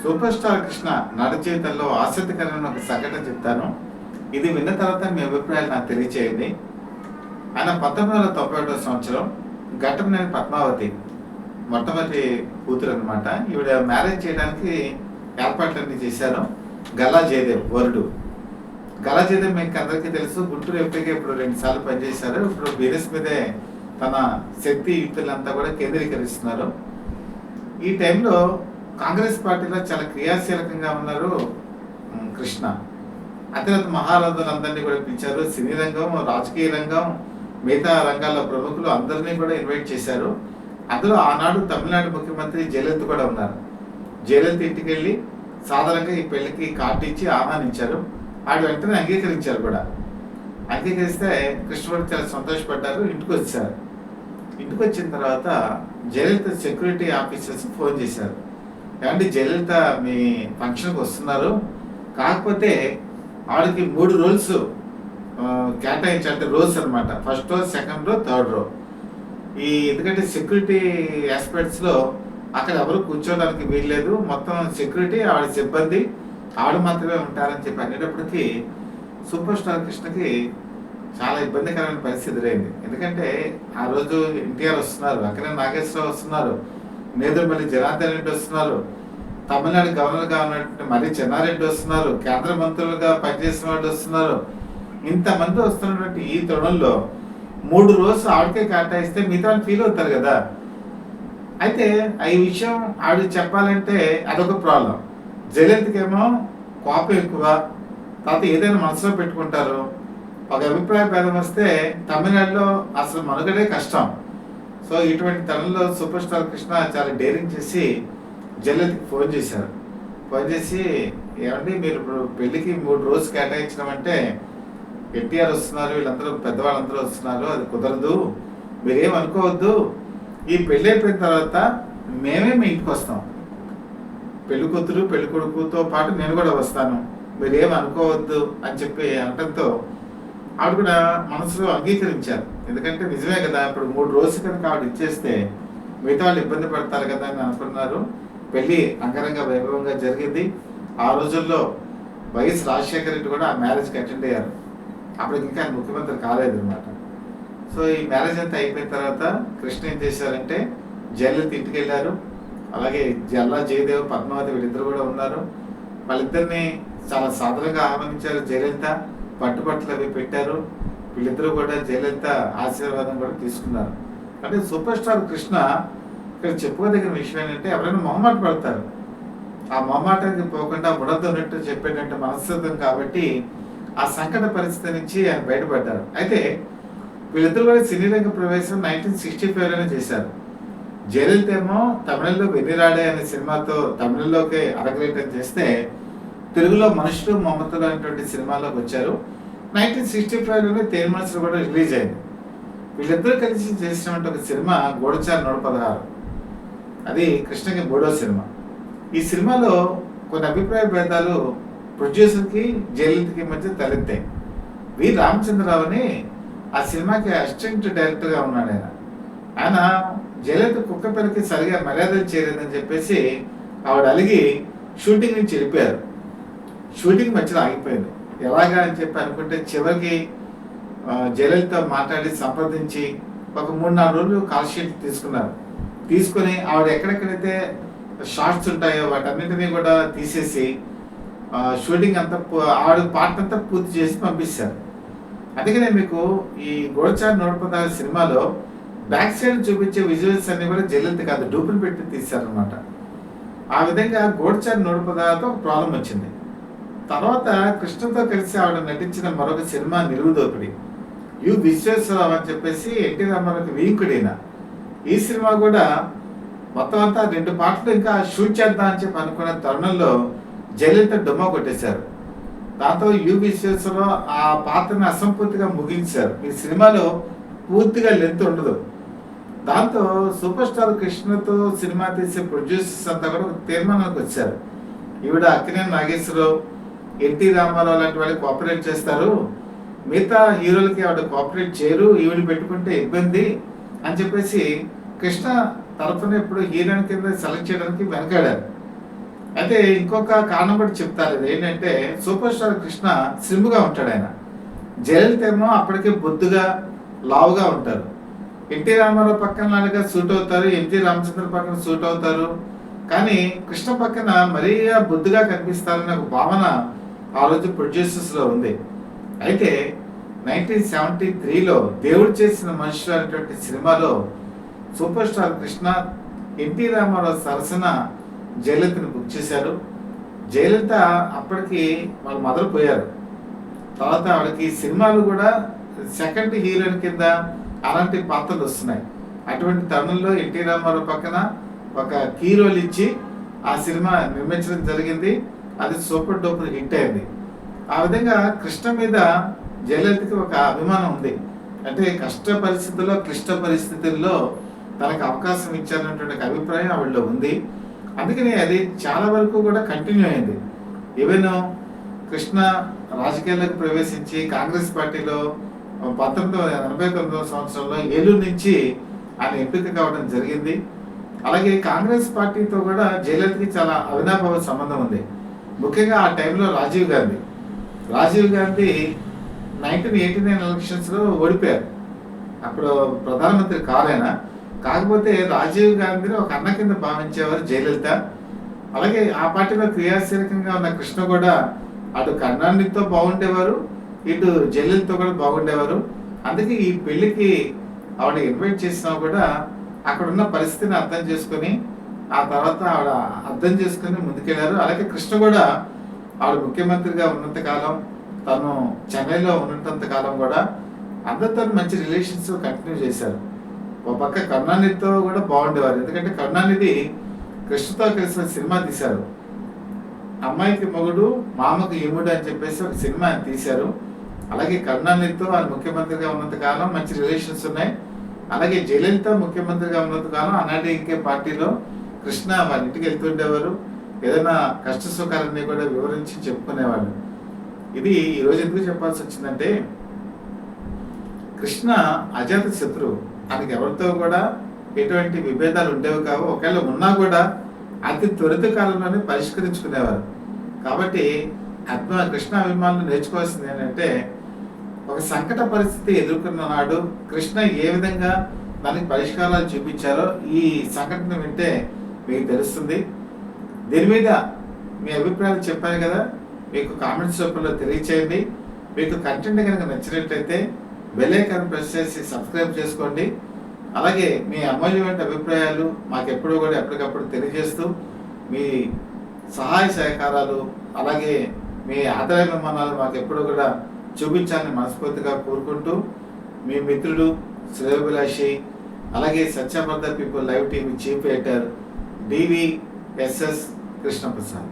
Super star Krishna నట జీవితంలో ఆసక్తికరమైన ఒక సంఘటన చెప్తాను. ఇది విన్న తర్వాత మీ అభిప్రాయాలు నాకు తెలియచేయండి. ఆయన 1991 సంవత్సరం ఘట్టమనేని పద్మావతి మొట్టమొదటి కూతురు అనమాట. ఈవిడ మ్యారేజ్ చేయడానికి ఏర్పాట్లన్నీ చేశారు. గల్లా జయదేవ్ వరుడు. గల్లా జయదేవ్ మీకు అందరికీ తెలుసు, గుంటూరు ఎంపీగా ఇప్పుడు 2 సార్లు పనిచేశారు. ఇప్పుడు బిజినెస్ మీదే తన శక్తి యుక్తులంతా కూడా కేంద్రీకరిస్తున్నారు. ఈ టైంలో కాంగ్రెస్ పార్టీలో చాలా క్రియాశీలకంగా ఉన్నారు కృష్ణ. అత్యంత మహారథులందరినీ కూడా పిలిచారు. సినీ రంగం, రాజకీయ రంగం, మిగతా రంగాల్లో ప్రముఖులు అందరినీ కూడా ఇన్వైట్ చేశారు. అందులో ఆనాడు తమిళనాడు ముఖ్యమంత్రి జయలలిత కూడా ఉన్నారు. జయలలిత ఇంటికి వెళ్ళి సాధారణంగా ఈ పెళ్లికి కార్డు ఇచ్చి ఆహ్వానించారు. ఆడు వెంటనే అంగీకరించారు కూడా. అంగీకరిస్తే కృష్ణ చాలా సంతోషపడ్డారు. ఇంటికి వచ్చారు. ఇంటికి వచ్చిన తర్వాత జయలలిత సెక్యూరిటీ ఆఫీసర్స్ ఫోన్ చేశారు. ఏమంటే జయలలిత మీ ఫంక్షన్కి వస్తున్నారు, కాకపోతే ఆవిడకి 3 రోల్స్ కేటాయించాలంటే రోల్స్ అనమాట. First row, second row, third row. ఎందుకంటే సెక్యూరిటీ ఆస్పెక్ట్స్లో అక్కడ ఎవరు కూర్చోడానికి వీల్లేదు. మొత్తం సెక్యూరిటీ ఆవిడ సిబ్బంది, ఆవిడ మాత్రమే ఉంటారని చెప్పి అనేటప్పటికీ సూపర్ స్టార్ కృష్ణకి చాలా ఇబ్బందికరమైన పరిస్థితి ఎదురైంది. ఎందుకంటే ఆ రోజు ఎన్టీఆర్ వస్తున్నారు, అక్కడే నాగేశ్వరరావు వస్తున్నారు, నేదురుమల్లి జనార్దన్ రెడ్డి వస్తున్నారు, తమిళనాడు గవర్నర్గా ఉన్నటువంటి మర్రి చెన్నారెడ్డి వస్తున్నారు, కేంద్ర మంత్రులుగా పనిచేసిన వాళ్ళు వస్తున్నారు. ఇంతమంది వస్తున్నటువంటి ఈ తరుణంలో 3 రోజు ఆవిడకే కేటాయిస్తే మిగతా ఫీల్ అవుతారు కదా. అయితే ఈ విషయం ఆవిడ చెప్పాలంటే అదొక ప్రాబ్లం. జయలలితకేమో కోపం ఎక్కువ, తర్వాత ఏదైనా మనసులో పెట్టుకుంటారు. ఒక అభిప్రాయ భేదం వస్తే తమిళనాడులో అసలు మనుగడే కష్టం. సో ఇటువంటి తరుణంలో సూపర్ స్టార్ కృష్ణ చాలా డేరింగ్ చేసి జయలలితకి ఫోన్ చేశారు. ఫోన్ చేసి, ఏమండి మీరు ఇప్పుడు పెళ్లికి 3 రోజు కేటాయించడం అంటే ఎన్టీఆర్ వస్తున్నారు, వీళ్ళందరూ పెద్దవాళ్ళందరూ వస్తున్నారు, అది కుదరదు, మీరేం అనుకోవద్దు. ఈ పెళ్ళి అయిపోయిన తర్వాత మేమే మీ ఇంటికి వస్తాం, పెళ్లి కూతురు పెళ్లి కొడుకుతో పాటు నేను కూడా వస్తాను, మీరేం అనుకోవద్దు అని చెప్పి అనడంతో ఆవిడ కూడా మనసులో అంగీకరించారు. ఎందుకంటే నిజమే కదా, ఇప్పుడు 3 రోజులు కనుక ఆవిడ ఇచ్చేస్తే మిగతా వాళ్ళు ఇబ్బంది పడతారు కదా అని అనుకున్నారు. పెళ్ళి అంగరంగ వైభవంగా జరిగింది. ఆ రోజుల్లో వైఎస్ రాజశేఖర రెడ్డి కూడా ఆ మ్యారేజ్కి అటెండ్ అయ్యారు. అప్పటికి ఇంకా ఆయన ముఖ్యమంత్రి కాలేదు అనమాట. సో ఈ మ్యారేజ్ అంతా అయిపోయిన తర్వాత కృష్ణ ఏం చేశారంటే జయలలిత ఇంటికి వెళ్ళారు. అలాగే గల్లా జయదేవ్, పద్మావతి వీళ్ళిద్దరు కూడా ఉన్నారు. వాళ్ళిద్దరిని చాలా సాధారణంగా ఆహ్వానించారు. జయలలిత పట్టుబట్టలు అవి పెట్టారు. వీళ్ళిద్దరూ కూడా జయలలిత ఆశీర్వాదం కూడా తీసుకున్నారు. అంటే సూపర్ స్టార్ కృష్ణ ఇక్కడ చెప్పుకోదగిన విషయం ఏంటంటే, ఎవరైనా మొహమాట పడతారు. ఆ మొహమాటానికి పోకుండా ఉన్నట్టు చెప్పేటట్టు మనస్తత్వం కాబట్టి ఆ సంకట పరిస్థితి నుంచి ఆయన బయటపడ్డారు. అయితే వీళ్ళిద్దరు కూడా సినీ రంగ ప్రవేశం 1965లోనే చేశారు. జయలలిత ఏమో తమిళంలో వెన్నిరాడే అనే సినిమాతో తమిళంలోకి అరగలేటం చేస్తే, తెలుగులో మనుషులు మమతలు అనేటువంటి సినిమాలోకి వచ్చారు. 1965లోనే తేని మనసులు కూడా రిలీజ్ అయింది. వీళ్ళిద్దరూ కలిసి చేసినటువంటి ఒక సినిమా గూఢచారి 116. అది కృష్ణకి 3వ సినిమా. ఈ సినిమాలో కొన్ని అభిప్రాయ భేదాలు ప్రొడ్యూసర్కి జయలలితకి మధ్య తలెత్తాయి. వి రామచంద్రరావు అని ఆ సినిమాకి అసిస్టెంట్ డైరెక్టర్గా ఉన్నాడు. ఆయన జయలలిత కుక్క పిల్లకి సరిగా మర్యాదలు చేయలేదని చెప్పేసి ఆవిడ అలిగి షూటింగ్ నుంచి వెళ్ళిపోయారు. షూటింగ్ మధ్యలో ఆగిపోయింది. ఎలాగా అని చెప్పి అనుకుంటే చివరికి జయలలిత మాట్లాడి సంప్రదించి ఒక 3-4 రోజులు కాల్ షీట్ తీసుకున్నారు. తీసుకొని ఆవిడ ఎక్కడెక్కడైతే షార్ట్స్ ఉంటాయో వాటన్నిటినీ కూడా తీసేసి షూటింగ్ అంతా ఆవిడ పార్ట్ అంతా పూర్తి చేసి పంపిస్తారు. అందుకనే మీకు ఈ గూఢచారి 116 సినిమాలో బ్యాక్ సైడ్ చూపించే విజువల్స్ అన్ని కూడా జయలలిత కాదు, డూపులు పెట్టి తీశారనమాట. ఆ విధంగా గూఢచారి 116తో ఒక ప్రాబ్లం వచ్చింది. తర్వాత కృష్ణతో కలిసి ఆవిడ నటించిన మరొక సినిమా నిలువు దోపిడి, యు విశ్వేశ్వరరావు అని చెప్పేసి ఎన్టీ రామారావుకి వీంకుడైన ఈ సినిమా కూడా మొత్తం అంతా 2 పార్ట్లు ఇంకా షూట్ చేద్దాం అని చెప్పి అనుకున్న తరుణంలో జయలలిత డొమ్మ కొట్టేశారు. దాంతో యు విశ్వేశ్వరరావు ఆ పాత్రని అసంపూర్తిగా ముగించారు. ఈ సినిమాలో పూర్తిగా లెంత్ ఉండదు. దాంతో సూపర్ స్టార్ కృష్ణతో సినిమా తీసే ప్రొడ్యూసర్స్ అంతా కూడా ఒక తీర్మానానికి వచ్చారు. ఈవిడ అక్కినేని నాగేశ్వరరావు, ఎన్టీ రామారావు లాంటి వాళ్ళకి కోఆపరేట్ చేస్తారు, మిగతా హీరోలకి ఆవిడ కోఆపరేట్ చేయరు, ఈవిడ పెట్టుకుంటే ఇబ్బంది అని చెప్పేసి కృష్ణ తరఫున ఇప్పుడు హీరోయిన్ కింద సెలెక్ట్ చేయడానికి వెనకాడారు. అయితే ఇంకొక కారణం కూడా చెప్తారు. ఏంటంటే సూపర్ స్టార్ కృష్ణ స్లిమ్‌గా ఉంటాడు ఆయన. జయలలిత ఏమో అప్పటికే బొద్దుగా, లావుగా ఉంటారు. ఎన్టీ రామారావు పక్కన లాగా సూట్ అవుతారు. ఎన్టీ రామచంద్ర పక్కన సూట్ అవుతారు. కానీ కృష్ణ పక్కన మరీ బొద్దుగా కనిపిస్తారనే ఒక భావన ఆ రోజు ప్రొడ్యూసర్స్‌లో ఉంది. అయితే 1973లో దేవుడు చేసిన మనుషులు అనేటువంటి సినిమాలో సూపర్ స్టార్ కృష్ణ ఎన్టీ రామారావు సరసన జయలలితను బుక్ చేశారు. జయలలిత అప్పటికి వాళ్ళ మదర్ పోయారు. తర్వాత ఆవిడకి సినిమాలు కూడా సెకండ్ హీరోయిన్ కింద అలాంటి పాత్రలు వస్తున్నాయి. అటువంటి తరుణంలో ఎన్టీ రామారావు పక్కన ఒక కీ రోల్ ఇచ్చి ఆ సినిమా నిర్మించడం జరిగింది. అది సూపర్ డూపర్ హిట్ అయింది. ఆ విధంగా కృష్ణ మీద జయలలితకి ఒక అభిమానం ఉంది. అంటే కష్ట పరిస్థితుల్లో, క్లిష్ట పరిస్థితుల్లో తనకు అవకాశం ఇచ్చారనేటువంటి అభిప్రాయం ఆవిడలో ఉంది. అందుకని అది చాలా వరకు కూడా కంటిన్యూ అయింది. ఈవెన్ కృష్ణ రాజకీయాల్లోకి ప్రవేశించి కాంగ్రెస్ పార్టీలో 1989 సంవత్సరంలో ఏలూరు నుంచి ఆయన ఎంపిక కావడం జరిగింది. అలాగే కాంగ్రెస్ పార్టీతో కూడా జయలలితకి చాలా అవినాభావ సంబంధం ఉంది. ముఖ్యంగా ఆ టైంలో రాజీవ్ గాంధీ 1989 ఎలక్షన్స్లో ఓడిపోయారు. అప్పుడు ప్రధానమంత్రి కాలేనా. కాకపోతే రాజీవ్ గాంధీని ఒక అన్న కింద భావించేవారు జయలలిత. అలాగే ఆ పార్టీలో క్రియాశీలకంగా ఉన్న కృష్ణ కూడా అటు కరుణానిధితో బాగుండేవారు, ఇటు జయలలితతో కూడా బాగుండేవారు. అందుకే ఈ పెళ్లికి ఆవిడ ఇన్వైట్ చేసినా కూడా అక్కడ ఉన్న పరిస్థితిని అర్థం చేసుకొని ఆ తర్వాత ఆవిడ అర్థం చేసుకుని ముందుకెళ్లారు. అలాగే కృష్ణ కూడా ఆవిడ ముఖ్యమంత్రిగా ఉన్నంత కాలం, తను చెన్నైలో ఉన్నంత కాలం కూడా అందరితో మంచి రిలేషన్స్ కంటిన్యూ చేశారు. ఒక పక్క కరుణానిధితో కూడా బాగుండేవారు. ఎందుకంటే కరుణానిధి కృష్ణతో కలిసి సినిమా తీశారు. అమ్మాయికి మొగుడు మామకు యముడు అని చెప్పేసి ఒక సినిమా తీశారు. అలాగే కరుణానిధితో ఆయన ముఖ్యమంత్రిగా ఉన్నంత కాలం మంచి రిలేషన్స్ ఉన్నాయి. అలాగే జయలలిత ముఖ్యమంత్రిగా ఉన్నంత కాలం అన్నాడీకే పార్టీలో కృష్ణ వాళ్ళ ఇంటికి వెళ్తుండేవారు. ఏదైనా కష్ట సుఖాలన్నీ కూడా వివరించి చెప్పుకునేవాళ్ళు. ఇది ఈరోజు ఎందుకు చెప్పాల్సి వచ్చిందంటే కృష్ణ అజాత శత్రువు. ఆయనకి ఎవరితో కూడా ఎటువంటి విభేదాలు ఉండేవి కావు. ఒకవేళ ఉన్నా కూడా అతి త్వరిత కాలంలోనే పరిష్కరించుకునేవారు. కాబట్టి కృష్ణ అభిమానులు నేర్చుకోవాల్సింది ఏంటంటే ఒక సంకట పరిస్థితి ఎదుర్కొన్న నాడు కృష్ణ ఏ విధంగా దానికి పరిష్కారాలు చూపించారో ఈ సంఘటన వింటే మీకు తెలుస్తుంది. దీని మీద మీ అభిప్రాయాలు చెప్పాను కదా, మీకు కామెంట్స్ రూపంలో తెలియచేయండి. మీకు కంటెంట్ కనుక నచ్చినట్లయితే బెల్ ఐకాన్ ప్రెస్ చేసి సబ్స్క్రైబ్ చేసుకోండి. అలాగే మీ అమూల్యమైన అభిప్రాయాలు మాకు ఎప్పుడూ కూడా ఎప్పటికప్పుడు తెలియజేస్తూ మీ సహాయ సహకారాలు అలాగే మీ ఆదరాభిమానాలు మాకు ఎప్పుడూ కూడా చూపించాలని మనస్ఫూర్తిగా కోరుకుంటూ మీ మిత్రుడు శ్రేయోభిలాషి అలాగే సత్యబద్ధ people live TV chief editor DVSS Krishnaprasad.